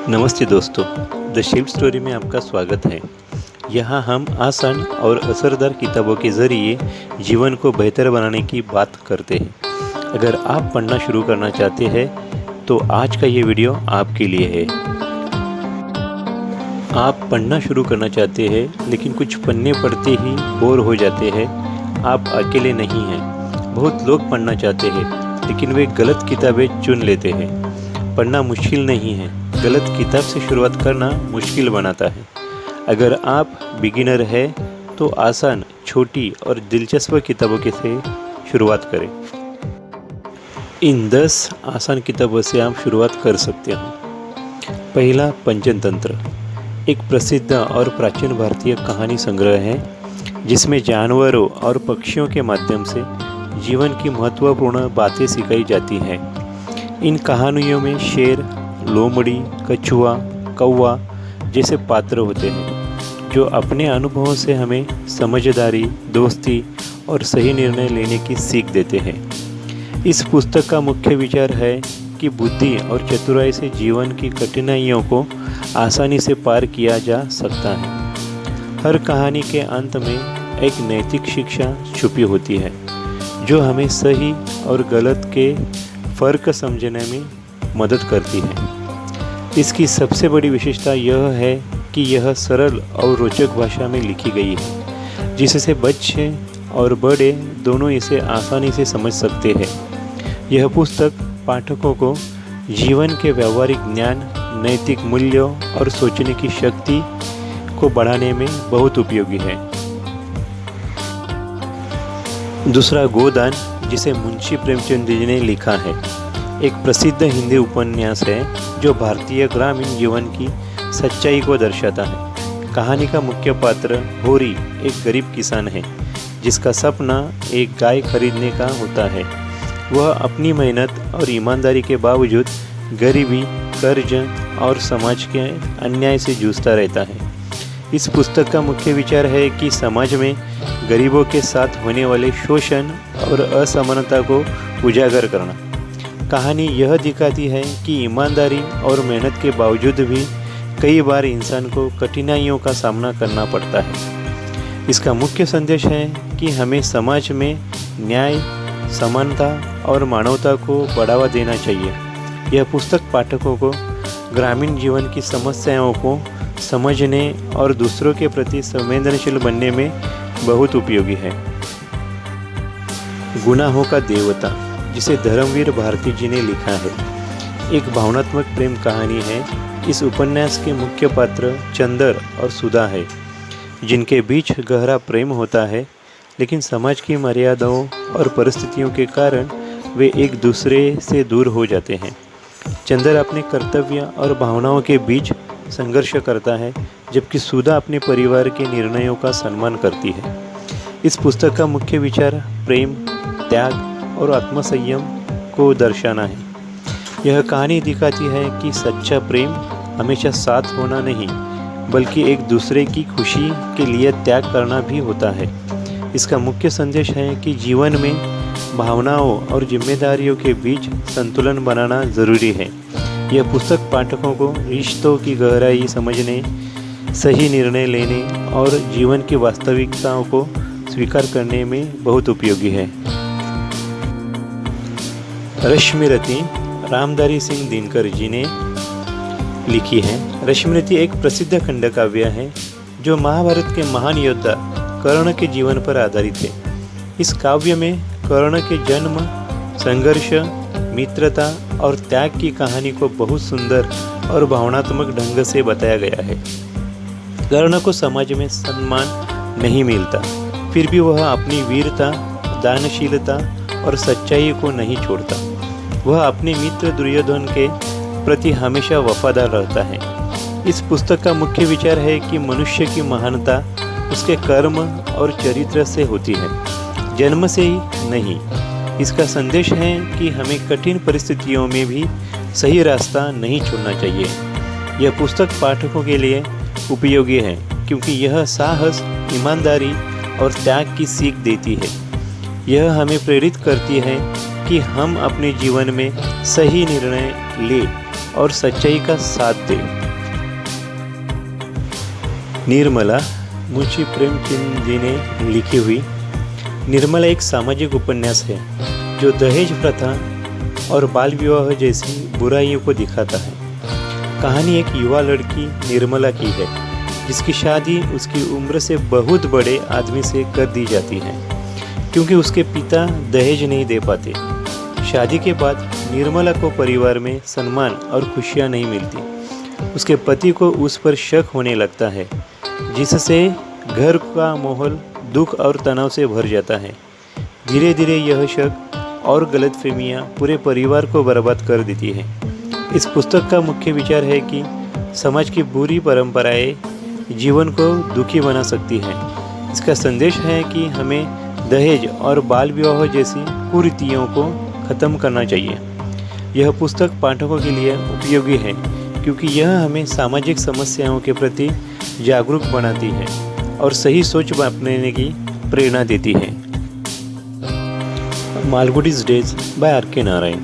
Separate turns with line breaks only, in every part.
नमस्ते दोस्तों, द शिल्प स्टोरी में आपका स्वागत है। यहाँ हम आसान और असरदार किताबों के ज़रिए जीवन को बेहतर बनाने की बात करते हैं। अगर आप पढ़ना शुरू करना चाहते हैं तो आज का ये वीडियो आपके लिए है। आप पढ़ना शुरू करना चाहते हैं लेकिन कुछ पन्ने पढ़ते ही बोर हो जाते हैं। आप अकेले नहीं हैं। बहुत लोग पढ़ना चाहते हैं लेकिन वे गलत किताबें चुन लेते हैं। पढ़ना मुश्किल नहीं है, गलत किताब से शुरुआत करना मुश्किल बनाता है। अगर आप बिगिनर हैं तो आसान, छोटी और दिलचस्प किताबों के से शुरुआत करें। इन 10 आसान किताबों से आप शुरुआत कर सकते हो। पहला, पंचतंत्र एक प्रसिद्ध और प्राचीन भारतीय कहानी संग्रह है जिसमें जानवरों और पक्षियों के माध्यम से जीवन की महत्वपूर्ण बातें सिखाई जाती हैं। इन कहानियों में शेर, लोमड़ी, कछुआ, कौवा जैसे पात्र होते हैं जो अपने अनुभवों से हमें समझदारी, दोस्ती और सही निर्णय लेने की सीख देते हैं। इस पुस्तक का मुख्य विचार है कि बुद्धि और चतुराई से जीवन की कठिनाइयों को आसानी से पार किया जा सकता है। हर कहानी के अंत में एक नैतिक शिक्षा छुपी होती है जो हमें सही और गलत के फ़र्क समझने में मदद करती है। इसकी सबसे बड़ी विशेषता यह है कि यह सरल और रोचक भाषा में लिखी गई है जिससे बच्चे और बड़े दोनों इसे आसानी से समझ सकते हैं। यह पुस्तक पाठकों को जीवन के व्यावहारिक ज्ञान, नैतिक मूल्यों और सोचने की शक्ति को बढ़ाने में बहुत उपयोगी है। दूसरा, गोदान जिसे मुंशी प्रेमचंद जी ने लिखा है, एक प्रसिद्ध हिंदी उपन्यास है जो भारतीय ग्रामीण जीवन की सच्चाई को दर्शाता है। कहानी का मुख्य पात्र होरी एक गरीब किसान है जिसका सपना एक गाय खरीदने का होता है। वह अपनी मेहनत और ईमानदारी के बावजूद गरीबी, कर्ज और समाज के अन्याय से जूझता रहता है। इस पुस्तक का मुख्य विचार है कि समाज में गरीबों के साथ होने वाले शोषण और असमानता को उजागर करना। कहानी यह दिखाती है कि ईमानदारी और मेहनत के बावजूद भी कई बार इंसान को कठिनाइयों का सामना करना पड़ता है। इसका मुख्य संदेश है कि हमें समाज में न्याय, समानता और मानवता को बढ़ावा देना चाहिए। यह पुस्तक पाठकों को ग्रामीण जीवन की समस्याओं को समझने और दूसरों के प्रति संवेदनशील बनने में बहुत उपयोगी है। गुनाहों का देवता जिसे धर्मवीर भारती जी ने लिखा है, एक भावनात्मक प्रेम कहानी है। इस उपन्यास के मुख्य पात्र चंदर और सुधा है जिनके बीच गहरा प्रेम होता है, लेकिन समाज की मर्यादाओं और परिस्थितियों के कारण वे एक दूसरे से दूर हो जाते हैं। चंदर अपने कर्तव्य और भावनाओं के बीच संघर्ष करता है जबकि सुधा अपने परिवार के निर्णयों का सम्मान करती है। इस पुस्तक का मुख्य विचार प्रेम, त्याग और आत्मसंयम को दर्शाना है। यह कहानी दिखाती है कि सच्चा प्रेम हमेशा साथ होना नहीं बल्कि एक दूसरे की खुशी के लिए त्याग करना भी होता है। इसका मुख्य संदेश है कि जीवन में भावनाओं और जिम्मेदारियों के बीच संतुलन बनाना ज़रूरी है। यह पुस्तक पाठकों को रिश्तों की गहराई समझने, सही निर्णय लेने और जीवन की वास्तविकताओं को स्वीकार करने में बहुत उपयोगी है। रश्मिरती रामधारी सिंह दिनकर जी ने लिखी है। रश्मिरती एक प्रसिद्ध खंडकाव्य है जो महाभारत के महान योद्धा कर्ण के जीवन पर आधारित है। इस काव्य में कर्ण के जन्म, संघर्ष, मित्रता और त्याग की कहानी को बहुत सुंदर और भावनात्मक ढंग से बताया गया है। कर्ण को समाज में सम्मान नहीं मिलता, फिर भी वह अपनी वीरता, दानशीलता और सच्चाई को नहीं छोड़ता। वह अपने मित्र दुर्योधन के प्रति हमेशा वफादार रहता है। इस पुस्तक का मुख्य विचार है कि मनुष्य की महानता उसके कर्म और चरित्र से होती है, जन्म से ही नहीं। इसका संदेश है कि हमें कठिन परिस्थितियों में भी सही रास्ता नहीं छोड़ना चाहिए। यह पुस्तक पाठकों के लिए उपयोगी है क्योंकि यह साहस, ईमानदारी और त्याग की सीख देती है। यह हमें प्रेरित करती है कि हम अपने जीवन में सही निर्णय लें और सच्चाई का साथ दे। निर्मला मुंशी प्रेमचंद जी ने लिखी हुई निर्मला एक सामाजिक उपन्यास है जो दहेज प्रथा और बाल विवाह जैसी बुराइयों को दिखाता है। कहानी एक युवा लड़की निर्मला की है जिसकी शादी उसकी उम्र से बहुत बड़े आदमी से कर दी जाती है क्योंकि उसके पिता दहेज नहीं दे पाते। शादी के बाद निर्मला को परिवार में सम्मान और खुशियाँ नहीं मिलती। उसके पति को उस पर शक होने लगता है जिससे घर का माहौल दुख और तनाव से भर जाता है। धीरे धीरे यह शक और गलतफहमियाँ पूरे परिवार को बर्बाद कर देती है। इस पुस्तक का मुख्य विचार है कि समाज की बुरी परंपराएं जीवन को दुखी बना सकती हैं। इसका संदेश है कि हमें दहेज और बाल विवाह जैसी कुरीतियों को ख़त्म करना चाहिए। यह पुस्तक पाठकों के लिए उपयोगी है क्योंकि यह हमें सामाजिक समस्याओं के प्रति जागरूक बनाती है और सही सोच अपनाने की प्रेरणा देती है। Malgudi days by R K. Narayan.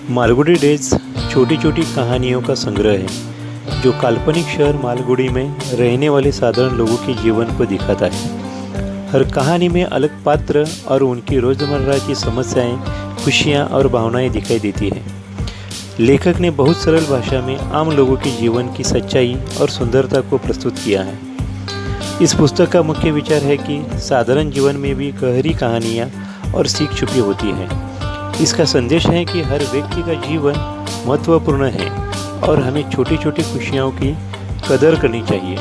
Malgudi days छोटी छोटी कहानियों का संग्रह है जो काल्पनिक शहर मालगुडी में रहने वाले साधारण लोगों के जीवन को दिखाता है। हर कहानी में अलग पात्र और उनकी रोज़मर्रा की समस्याएं, खुशियां और भावनाएं दिखाई देती है। लेखक ने बहुत सरल भाषा में आम लोगों के जीवन की सच्चाई और सुंदरता को प्रस्तुत किया है। इस पुस्तक का मुख्य विचार है कि साधारण जीवन में भी गहरी कहानियाँ और सीख छुपी होती है। इसका संदेश है कि हर व्यक्ति का जीवन महत्वपूर्ण है और हमें छोटी छोटी खुशियों की कदर करनी चाहिए।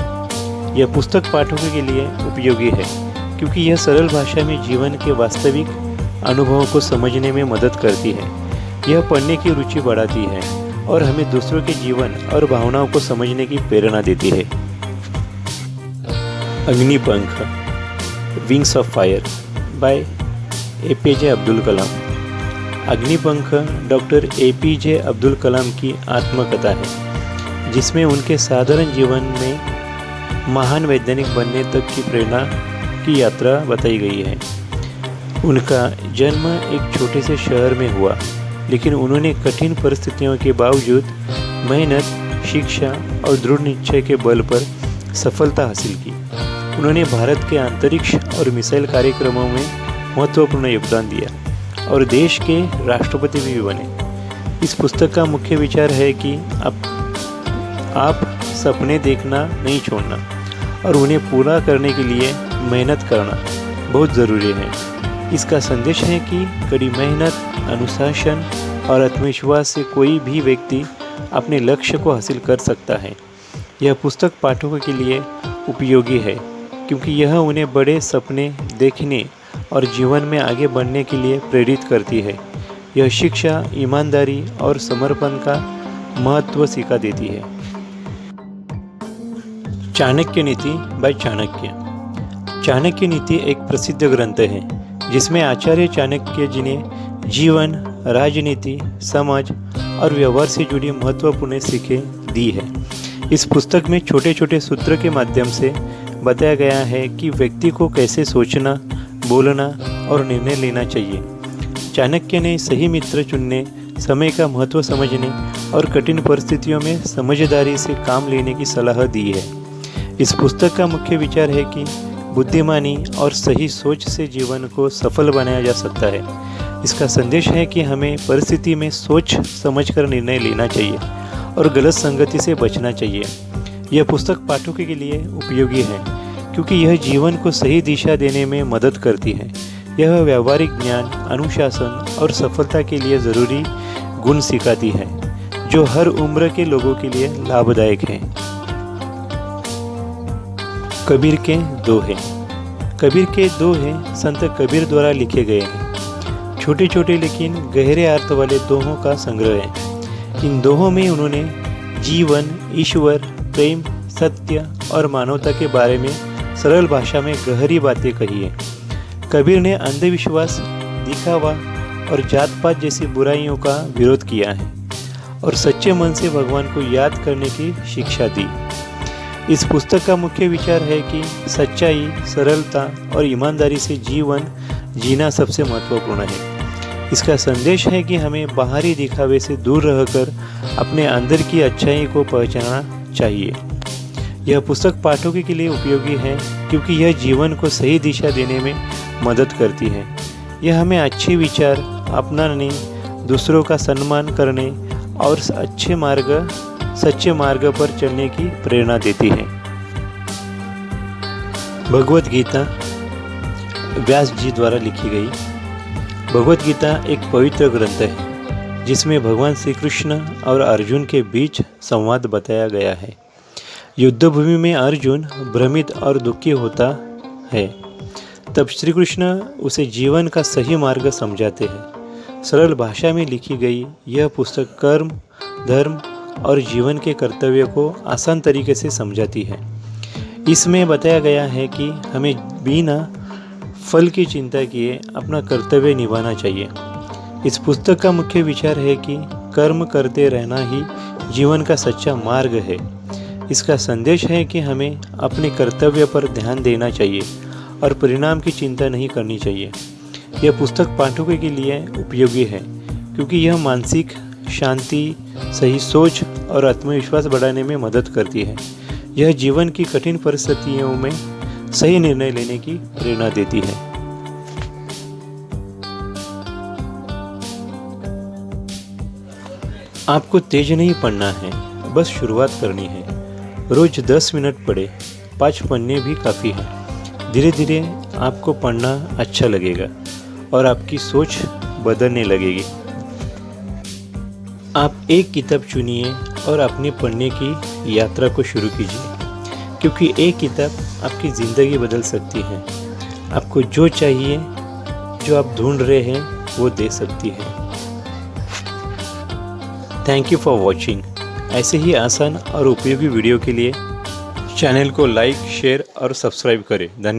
यह पुस्तक पाठकों के लिए उपयोगी है क्योंकि यह सरल भाषा में जीवन के वास्तविक अनुभवों को समझने में मदद करती है। यह पढ़ने की रुचि बढ़ाती है और हमें दूसरों के जीवन और भावनाओं को समझने की प्रेरणा देती है। Agnipankh wings of fire by APJ Abdul Kalam. Agnipankh doctor APJ Abdul Kalam की आत्मकथा है जिसमें उनके साधारण जीवन में महान वैज्ञानिक बनने तक की प्रेरणा की यात्रा बताई गई है। उनका जन्म एक छोटे से शहर में हुआ लेकिन उन्होंने कठिन परिस्थितियों के बावजूद मेहनत, शिक्षा और दृढ़ निश्चय के बल पर सफलता हासिल की। उन्होंने भारत के अंतरिक्ष और मिसाइल कार्यक्रमों में महत्वपूर्ण योगदान दिया और देश के राष्ट्रपति भी बने। इस पुस्तक का मुख्य विचार है कि आप सपने देखना नहीं छोड़ना और उन्हें पूरा करने के लिए मेहनत करना बहुत ज़रूरी है। इसका संदेश है कि कड़ी मेहनत, अनुशासन और आत्मविश्वास से कोई भी व्यक्ति अपने लक्ष्य को हासिल कर सकता है। यह पुस्तक पाठकों के लिए उपयोगी है क्योंकि यह उन्हें बड़े सपने देखने और जीवन में आगे बढ़ने के लिए प्रेरित करती है। यह शिक्षा, ईमानदारी और समर्पण का महत्व सिखा देती है। चाणक्य नीति बाय चाणक्य। चाणक्य नीति एक प्रसिद्ध ग्रंथ है जिसमें आचार्य चाणक्य जी ने जीवन, राजनीति, समाज और व्यवहार से जुड़ी महत्वपूर्ण सीखें दी है। इस पुस्तक में छोटे छोटे सूत्र के माध्यम से बताया गया है कि व्यक्ति को कैसे सोचना, बोलना और निर्णय लेना चाहिए। चाणक्य ने सही मित्र चुनने, समय का महत्व समझने और कठिन परिस्थितियों में समझदारी से काम लेने की सलाह दी है। इस पुस्तक का मुख्य विचार है कि बुद्धिमानी और सही सोच से जीवन को सफल बनाया जा सकता है। इसका संदेश है कि हमें परिस्थिति में सोच समझकर निर्णय लेना चाहिए और गलत संगति से बचना चाहिए। यह पुस्तक पाठकों के लिए उपयोगी है क्योंकि यह जीवन को सही दिशा देने में मदद करती है। यह व्यावहारिक ज्ञान, अनुशासन और सफलता के लिए ज़रूरी गुण सिखाती है जो हर उम्र के लोगों के लिए लाभदायक है। कबीर के दोहे। कबीर के दोहे संत कबीर द्वारा लिखे गए हैं। छोटे छोटे लेकिन गहरे अर्थ वाले दोहों का संग्रह है। इन दोहों में उन्होंने जीवन, ईश्वर, प्रेम, सत्य और मानवता के बारे में सरल भाषा में गहरी बातें कही है। कबीर ने अंधविश्वास, दिखावा और जात पात जैसी बुराइयों का विरोध किया है और सच्चे मन से भगवान को याद करने की शिक्षा दी। इस पुस्तक का मुख्य विचार है कि सच्चाई, सरलता और ईमानदारी से जीवन जीना सबसे महत्वपूर्ण है। इसका संदेश है कि हमें बाहरी दिखावे से दूर रहकर अपने अंदर की अच्छाई को पहचानना चाहिए। यह पुस्तक पाठकों के लिए उपयोगी है क्योंकि यह जीवन को सही दिशा देने में मदद करती है। यह हमें अच्छे विचार अपनाने, दूसरों का सम्मान करने और सच्चे मार्ग पर चलने की प्रेरणा देती है। भगवत गीता व्यास जी द्वारा लिखी गई। भगवत गीता एक पवित्र ग्रंथ है जिसमें भगवान श्री कृष्ण और अर्जुन के बीच संवाद बताया गया है। युद्धभूमि में अर्जुन भ्रमित और दुखी होता है, तब श्री कृष्ण उसे जीवन का सही मार्ग समझाते हैं। सरल भाषा में लिखी गई यह पुस्तक कर्म, धर्म और जीवन के कर्तव्य को आसान तरीके से समझाती है। इसमें बताया गया है कि हमें बिना फल की चिंता किए अपना कर्तव्य निभाना चाहिए। इस पुस्तक का मुख्य विचार है कि कर्म करते रहना ही जीवन का सच्चा मार्ग है। इसका संदेश है कि हमें अपने कर्तव्य पर ध्यान देना चाहिए और परिणाम की चिंता नहीं करनी चाहिए। यह पुस्तक पाठकों के लिए उपयोगी है क्योंकि यह मानसिक शांति, सही सोच और आत्मविश्वास बढ़ाने में मदद करती है। यह जीवन की कठिन परिस्थितियों में सही निर्णय लेने की प्रेरणा देती है। आपको तेज नहीं पढ़ना है, बस शुरुआत करनी है। रोज 10 मिनट पढ़े, 5 पन्ने भी काफ़ी है। धीरे धीरे आपको पढ़ना अच्छा लगेगा और आपकी सोच बदलने लगेगी। आप एक किताब चुनिए और अपनी पढ़ने की यात्रा को शुरू कीजिए, क्योंकि एक किताब आपकी ज़िंदगी बदल सकती है। आपको जो चाहिए, जो आप ढूंढ रहे हैं, वो दे सकती है। Thank you for watching. ऐसे ही आसान और उपयोगी वीडियो के लिए चैनल को लाइक, शेयर और सब्सक्राइब करें। धन्यवाद।